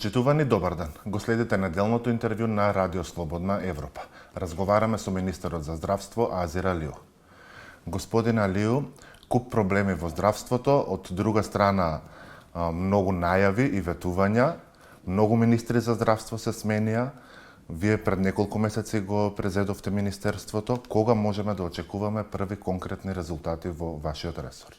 Почитувани, добар ден. Го следите неделното интервју на Радио Слободна Европа. Разговараме со министерот за здравство Азир Алиу. Господин Алиу, куп проблеми во здравството, од друга страна многу најави и ветувања, многу министри за здравство се сменија. Вие пред неколку месеци го презедовте министерството. Кога можеме да очекуваме први конкретни резултати во вашиот ресор?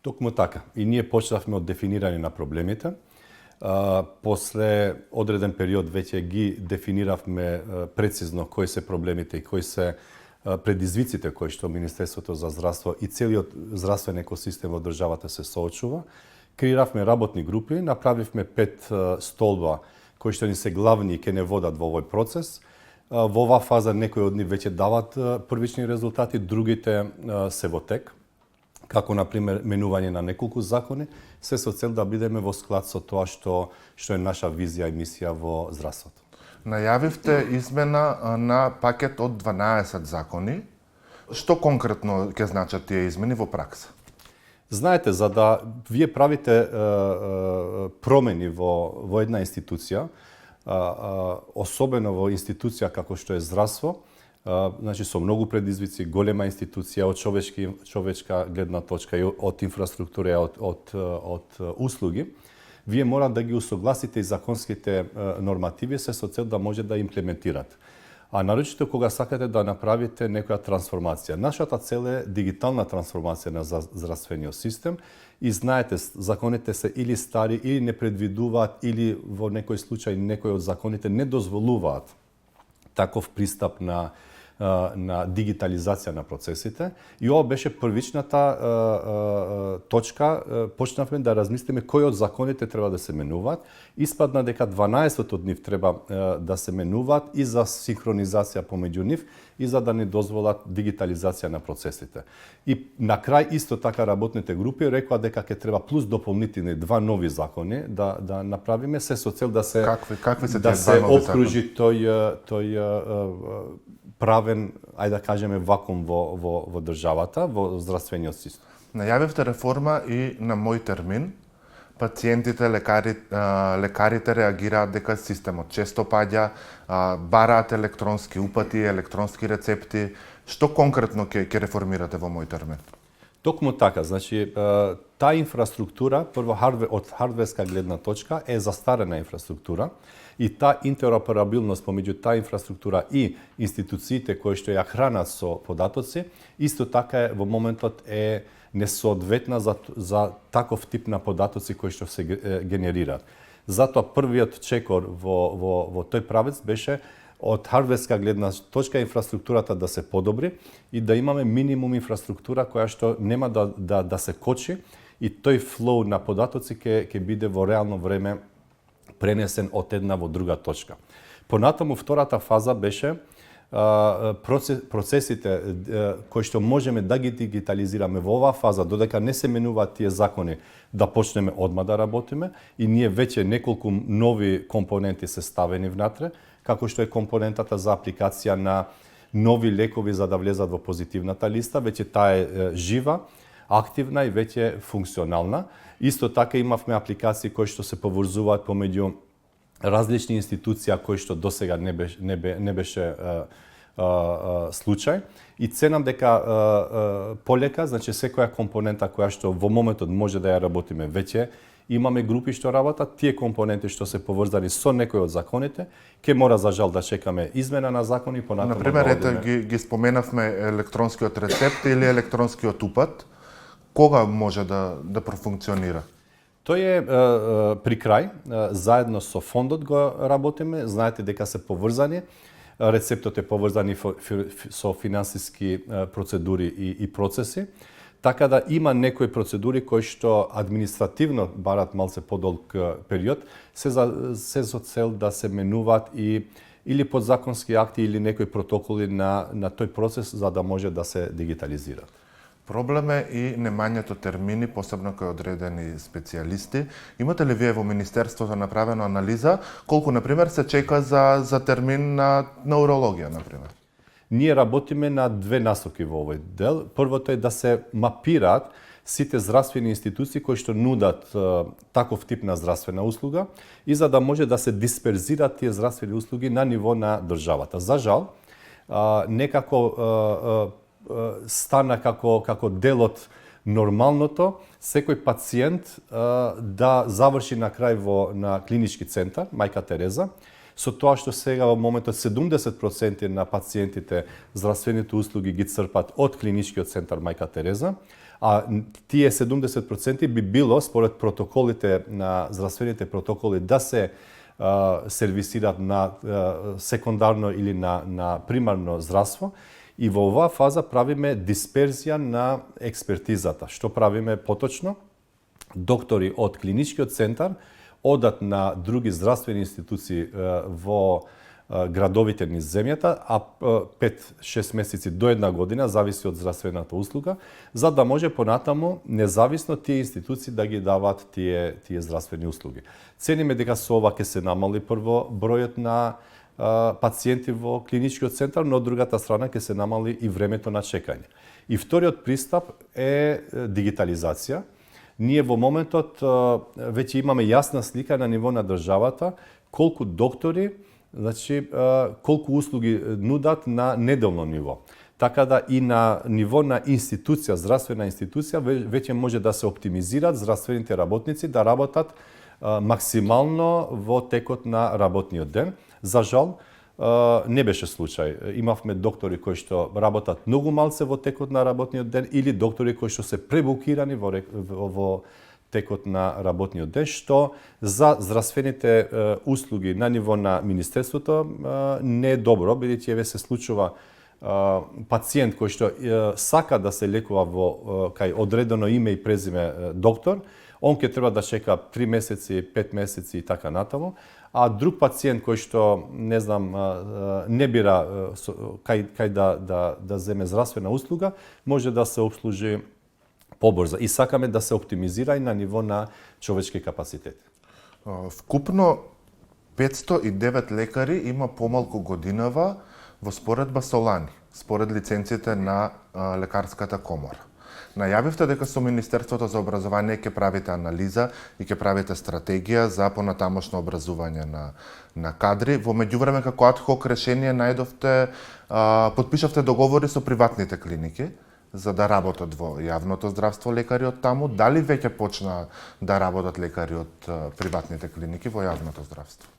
Токму така. И ние почнавме од дефинирање на проблемите. После одреден период веќе ги дефиниравме прецизно кои се проблемите и кои се предизвиците кои што Министерството за здравство и целиот здравствен екосистем во државата се соочува. Креиравме работни групи, направивме 5 столба кои што ни се главни и ќе не водат во овој процес. Во оваа фаза некои од нив веќе дават првични резултати, другите се во тек, како на пример менување на неколку закони, се со цел да бидеме во склад со тоа што е наша визија и мисија во здравството. Најавивте измена на пакет од 12 закони. Што конкретно ќе значат тие измени во пракса? Знаете, за да вие правите промени во една институција, особено во институција како што е здравство, значи со многу предизвици, голема институција од човечка гледна точка и од инфраструктура и од услуги, вие мора да ги усогласите и законските нормативи се со цел да може да имплементират. А нарочито кога сакате да направите некоја трансформација. Нашата цел е дигитална трансформација на здравствениот систем и знаете, законите се или стари, или не предвидуваат, или во некој случај некои од законите не дозволуваат таков пристап на дигитализација на процесите. И ова беше првичната точка. Почнавме да размислиме кои од законите треба да се менуваат. Испадна дека 12 од нив треба да се менуваат и за синхронизација помеѓу нив и за да не дозволат дигитализација на процесите. И на крај исто така работните групи рекоа дека ќе треба плюс дополнителни 2 нови закони да направиме се со цел да се какви се да тие се нови окружи тој правен, ајде да кажеме, вакуум во државата, во здравствениот систем. Најавивте реформа и на мој термин. Пациентите, лекарите реагираат дека системот често паѓа, бараат електронски упати, електронски рецепти. Што конкретно ќе реформирате во мој термин? Токму така, значи таа инфраструктура, прво од хардверска гледна точка е застарена инфраструктура и таа интероперабилност помеѓу таа инфраструктура и институциите кои што ја хранат со податоци, исто така во моментот е несоодветна за таков тип на податоци кои што се генерираат. Затоа првиот чекор во тој правец беше од хардверска гледна точка инфраструктурата да се подобри и да имаме минимум инфраструктура која што нема да се кочи и тој флоу на податоци ќе биде во реално време пренесен од една во друга точка. Понатаму втората фаза беше процесите кои што можеме да ги дигитализираме во оваа фаза, додека не се менуваат тие закони, да почнеме одма да работиме и ние веќе неколку нови компоненти се ставени внатре, како што е компонентата за апликација на нови лекови за да влезат во позитивната листа, веќе таа е жива, активна и веќе функционална. Исто така имавме апликации кои што се поврзуваат помеѓу различни институции кои што досега не беше случај. И ценам дека полека, значи секоја компонента која што во моментот може да ја работиме веќе, имаме групи што работат, тие компоненти што се поврзани со некои од законите, ќе мора за жал да чекаме измена на закони понатаму. Например, ете ги споменавме електронскиот рецепт или електронскиот упат. Кога може да профункционира? Тој е при крај, заедно со фондот го работиме, знаете дека се поврзани, рецептот е поврзан со финансиски процедури и процеси, така да има некои процедури кои што административно барат малце подолг период, се со цел да се менуваат или подзаконски акти или некои протоколи на тој процес за да може да се дигитализираат. Проблем е и немањето термини, посебно кои одредени специјалисти. Имате ли вие во Министерството направено анализа колку, например, се чека за термин на урологија, например? Ние работиме на две насоки во овој дел. Првото е да се мапираат сите здравствени институции кои што нудат таков тип на здравствена услуга и за да може да се дисперзираат тие здравствени услуги на ниво на државата. За жал, некако стана како дел од нормалното секој пациент да заврши на крај на клинички центар Мајка Тереза, со тоа што сега во моментот 70% на пациентите здравствените услуги ги црпат од клиничкиот центар Мајка Тереза, а тие 70% би било според протоколите на здравствените протоколи да се сервисираат на секундарно или на примарно здравство. И во оваа фаза правиме дисперзија на експертизата. Што правиме поточно? Доктори од клиничкиот центар одат на други здравствени институции во градовите низ земјата, а 5-6 месеци до една година, зависи од здравствената услуга, за да може понатаму независно тие институции да ги даваат тие здравствени услуги. Цениме дека со ова ќе се намали прво бројот на пациенти во клиничкиот центар, но од другата страна ќе се намали и времето на чекање. И вториот пристап е дигитализација. Ние во моментот веќе имаме јасна слика на ниво на државата колку доктори, значи колку услуги нудат на неделно ниво. Така да и на ниво на институција, здравствена институција, веќе може да се оптимизираат здравствените работници да работат максимално во текот на работниот ден. За жал, не беше случај. Имавме доктори кои што работат многу малце во текот на работниот ден или доктори кои што се пребукирани во текот на работниот ден, што за здравствените услуги на ниво на Министерството не е добро, бидејќи еве се случува пациент кој што сака да се лекува кај одредено име и презиме доктор, он ќе треба да чека 3 месеци, 5 месеци и така натаму, а друг пациент кој што не бира кај да земе здравствена услуга, може да се обслужи побрзо. И сакаме да се оптимизира и на ниво на човечки капацитет. Вкупно 509 лекари има помалку годинава во споредба со лани, според лиценците на лекарската комора. Најавивте дека со Министерството за образование ќе правите анализа и ќе правите стратегија за понатамошно образување на кадри. Во меѓувреме како ад хок решение најдовте, подпишавте договори со приватните клиники за да работат во јавното здравство лекари од таму. Дали веќе почна да работат лекари од приватните клиники во јавното здравство?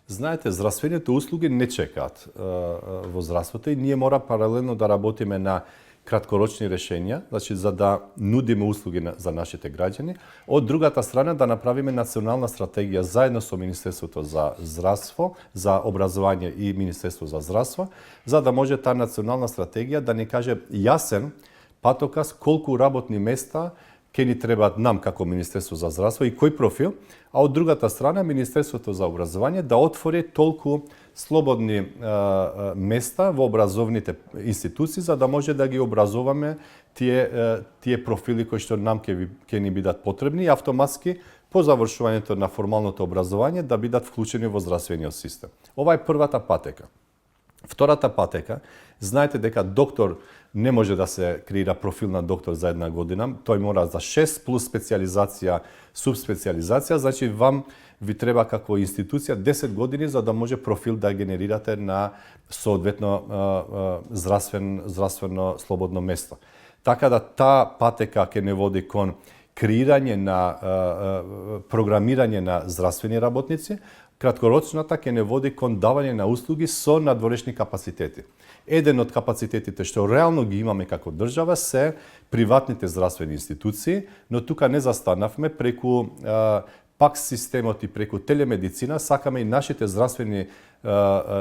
Знаете, здравствените услуги не чекаат во здравството и ние мора паралелно да работиме на краткорочни решенија, значи за да нудиме услуги за нашите граѓани. Од другата страна да направиме национална стратегија заедно со Министерството за здравство, за образование и Министерство за здравство, за да може таа национална стратегија да ни каже јасен патоказ колку работни места ќе ни требаат нам како Министерство за здравство и кој профил, а од другата страна Министерството за образование да отвори толку слободни места во образовните институции за да може да ги образуваме тие профили кои што нам ќе ни бидат потребни и автоматски по завршувањето на формалното образование да бидат вклучени во здравствениот систем. Ова е првата патека. Втората патека, знаете дека доктор не може да се креира профил на доктор за една година, тој мора за 6 плюс специализација, субспециализација, значи вам ви треба како институција 10 години за да може профил да генерирате на соодветно здравствено слободно место. Така да таа патека ќе не води кон креирање на програмирање на здравствени работници, краткорочната ќе не води кон давање на услуги со надворешни капацитети. Еден од капацитетите што реално ги имаме како држава се приватните здравствени институции, но тука не застанавме преку ПАКС системот и преку телемедицина, сакаме и нашите здравствени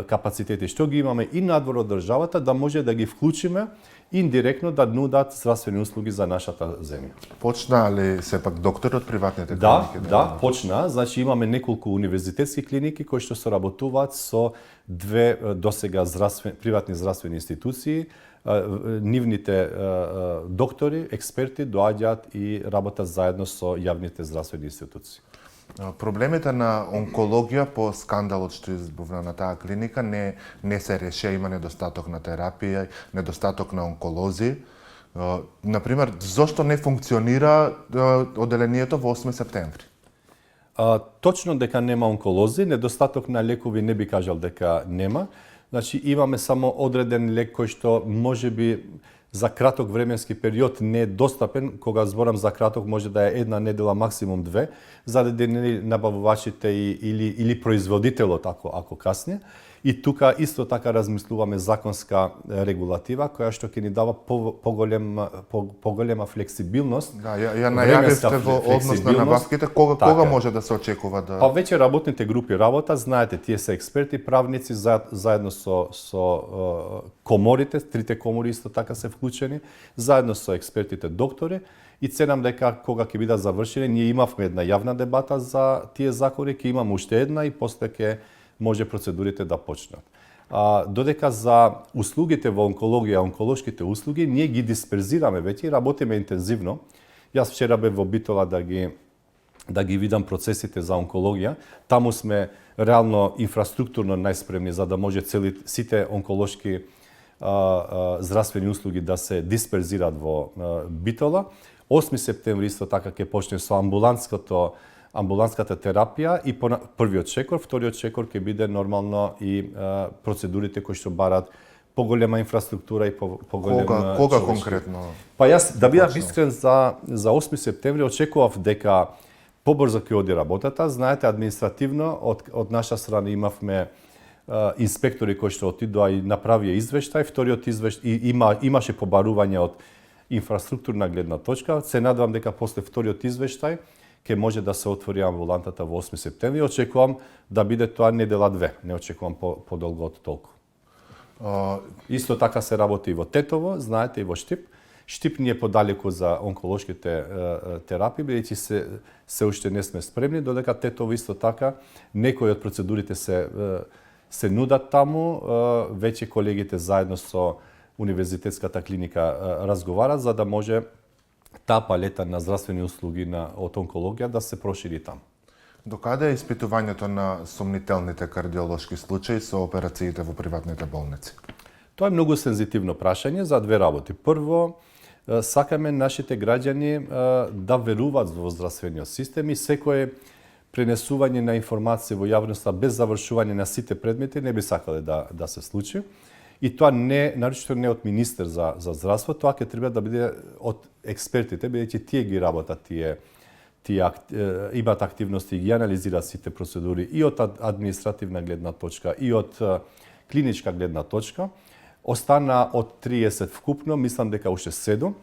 капацитети што ги имаме и надвор од државата да може да ги вклучиме индиректно да нудат здравствени услуги за нашата земја. Почна ли сепак доктори од приватните клиники? Да, почна. Значи имаме неколку универзитетски клиники кои што соработуваат со две досега приватни здравствени институции. Нивните доктори, експерти доаѓаат и работат заедно со јавните здравствени институции. Проблемите на онкологија по скандалот што избувна на таа клиника не се решија, има недостаток на терапија, недостаток на онколози. Например, зошто не функционира оделението во 8 септември? Точно дека нема онколози, недостаток на лекови не би кажал дека нема. Значи имаме само одреден лек кој што можеби за краток временски период не е достапен, кога зборам за краток може да е една недела, максимум 2, заради нели набавувачите или производителот ако касне. И тука исто така размислуваме законска регулатива која што ќе ни дава поголема флексибилност. Да, ја најавивте во однос на набавките, кога може да се очекува да... Па веќе работните групи работат, знаете, тие се експерти, правници, заедно со коморите, трите комори исто така се вклучени, заедно со експертите доктори, и ценам дека кога ќе бидат завршени, ние имавме една јавна дебата за тие закони, ќе имаме уште една и после ќе може процедурите да почнат. Додека за услугите во онкологија, онколошките услуги, ние ги дисперзираме веќе и работиме интензивно. Јас вчера бев во Битола да ги видам процесите за онкологија. Таму сме реално инфраструктурно најспремни за да може сите онколошки здравствени услуги да се дисперзират во Битола. 8 септември исто така ќе почне со амбулантската терапија и првиот чекор, вториот чекор ќе биде нормално и процедурите кои што барат поголема инфраструктура и поголема... Кога конкретно? Па јас, да бидам искрен, за 8 септември очекував дека побрзо ќе оди работата. Знаете, административно од наша страна имавме инспектори кои што отидоа и направија извештај. Вториот извештај имаше побарување од инфраструктурна гледна точка. Се надевам дека после вториот извештај ќе може да се отвори амбулантата во 8 септември. Очекувам да биде тоа недела 2. Не очекувам подолго од толку. Исто така се работи и во Тетово, знаете, и во Штип. Штип ни е подалеку за онколошките терапии, бидејќи се уште не сме спремни, додека Тетово исто така некои од процедурите се нудат таму. Веќе колегите заедно со Универзитетската клиника разговарат за да може таа палета на здравствени услуги од онкологија да се прошири таму. Докаде е испитувањето на сомнителните кардиолошки случаи со операциите во приватните болници? Тоа е многу сензитивно прашање за две работи. Прво, сакаме нашите граѓани да веруваат во здравствениот систем и секое пренесување на информација во јавноста без завршување на сите предмети не би сакале да се случи. И тоа нарочито не од министер за здравство, тоа ќе треба да биде од експертите, бидејќи тие ги работат тие имаат активности и ги анализираат сите процедури и од административна гледна точка и од клиничка гледна точка. Остана од 30 вкупно, мислам дека уште 7.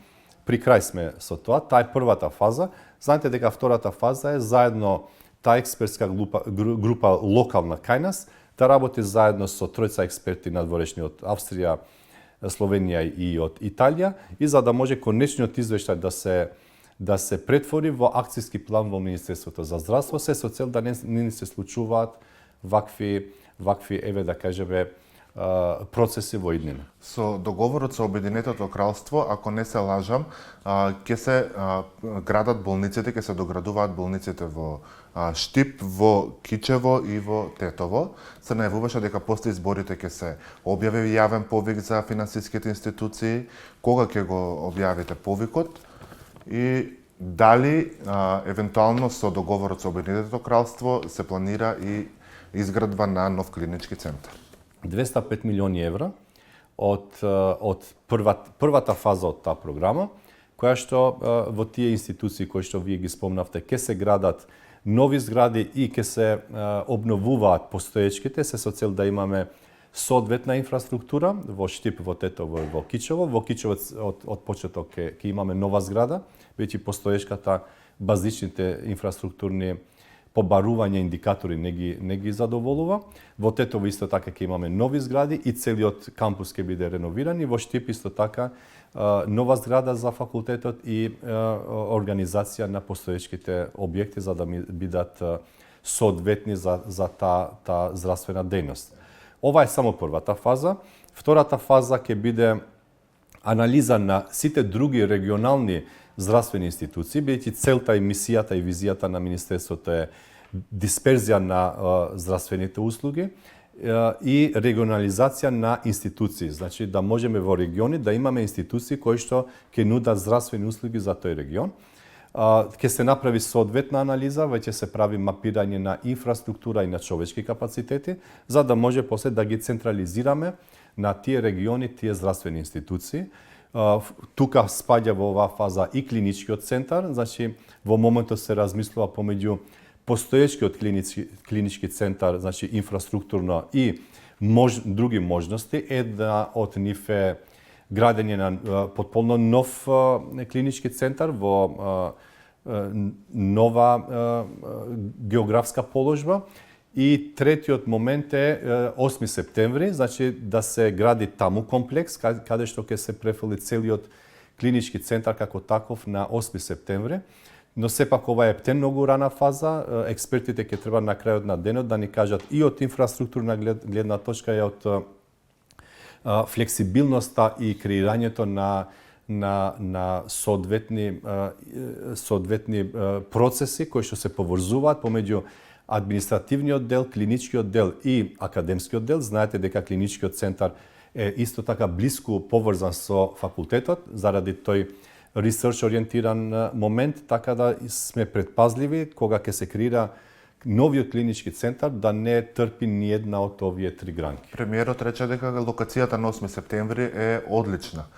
При крај сме со тоа. Таа е првата фаза. Знаете дека втората фаза е заедно таа експертска група локална кај нас, да работи заедно со тројца експерти надворешни од Австрија, Словенија и од Италија, и за да може конечниот извештај да се претвори во акцијски план во Министерството за здравство, се со цел да не се случуваат вакви еве да кажеме процеси во иднина. Со договорот со Обединетото кралство, ако не се лажам, ќе се градат болниците, ќе се доградуваат болниците во Штип, во Кичево и во Тетово. Се најавуваше дека после изборите ќе се објави јавен повик за финансиските институции. Кога ќе го објавите повикот? И дали евентуално со договорот со Обединетото кралство се планира и изградба на нов клинички центар? 205 милиони евра од првата фаза од таа програма, која што во тие институции кои што вие ги спомнавте, ќе се градат нови згради и ќе се обновуваат постоечките, се со цел да имаме соодветна инфраструктура во Штип, во Тетово и во Кичево. Во Кичево од почеток ќе имаме нова зграда, веќе постоечката базичните инфраструктурни побарување индикатори не ги задоволува. Во Тетово исто така ќе имаме нови згради и целиот кампус ќе биде реновиран, и во Штип исто така нова зграда за факултетот и организација на постоечките објекти за да бидат соодветни за таа здравствена дејност. Ова е само првата фаза. Втората фаза ќе биде анализа на сите други регионални здравствени институции, бидејќи целта и мисијата и визијата на Министерството е дисперзија на здравствените услуги, и регионализација на институции. Значи да можеме во региони да имаме институции кои што ќе нудат здравствени услуги за тој регион. Ќе се направи соодветна анализа, веќе се прави мапирање на инфраструктура и на човечки капацитети, за да може после да ги централизираме на тие региони, тие здравствени институции. Тука спаѓа во оваа фаза и клиничкиот центар, значи во моментот се размислува помеѓу постоечкиот клинички центар, значи инфраструктурно и други можности. Една од нив е градење на потполно нов клинички центар во нова географска положба. И третиот момент е 8 септември, значи да се гради таму комплекс, каде што ќе се префали целиот клинички центар како таков на 8 септември. Но сепак ова е многу рана фаза. Експертите ќе треба на крајот на денот да ни кажат и од инфраструктурна гледна точка и од флексибилноста и креирањето на соодветни процеси кои што се поврзуваат помеѓу административниот дел, клиничкиот дел и академскиот дел. Знаете дека клиничкиот центар е исто така блиску поврзан со факултетот заради тој ресерч ориентиран момент, така да сме предпазливи кога ќе се креира новиот клинички центар да не трпи ни една од овие три гранки. Премиерот рече дека локацијата на 8 септември е одлична.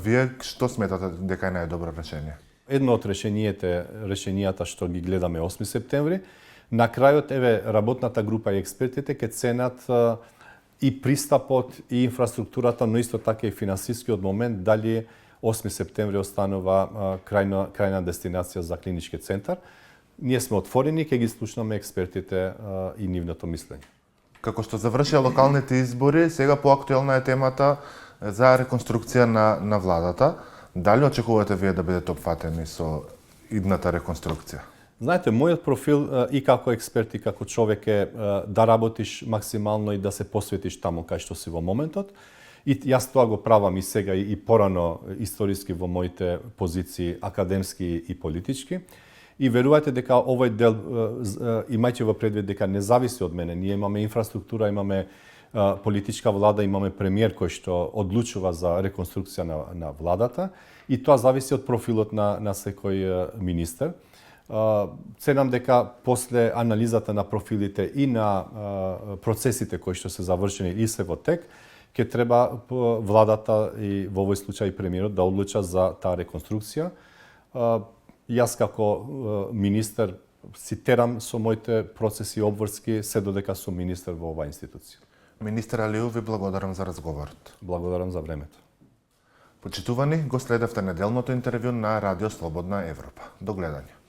Вие што сметате дека е најдобро решение? Едно од решенијата што ги гледаме 8 септември, на крајот работната група и експертите ќе ценат и пристапот и инфраструктурата, но исто така и финансискиот момент, дали 8 септември останува крајна дестинација за клинички центар. Ние сме отворени, ќе ги слушнаме експертите и нивното мислење. Како што завршија локалните избори, сега поактуелна е темата за реконструкција на владата. Дали очекувате вие да бидете опфатени со идната реконструкција? Знаете, мојот профил и како експерт и како човек е да работиш максимално и да се посветиш таму кај што си во моментот. И јас тоа го правам и сега и порано историски во моите позиции академски и политички. И верувајте дека овој дел, имајќи во предвид дека не зависи од мене, ние имаме инфраструктура, имаме политичка влада, имаме премиер кој што одлучува за реконструкција на владата и тоа зависи од профилот на секој министер. Ценам дека после анализата на профилите и на процесите кои што се завршени и се во тек, ќе треба владата и во овој случај премиерот да одлуча за таа реконструкција. Јас како министер си терам со моите процеси и обврски се додека сум министер во оваа институција. Министер Алиу, ви благодарам за разговорот. Благодарам за времето. Почитувани, го следевте неделното интервју на Радио Слободна Европа. До гледање.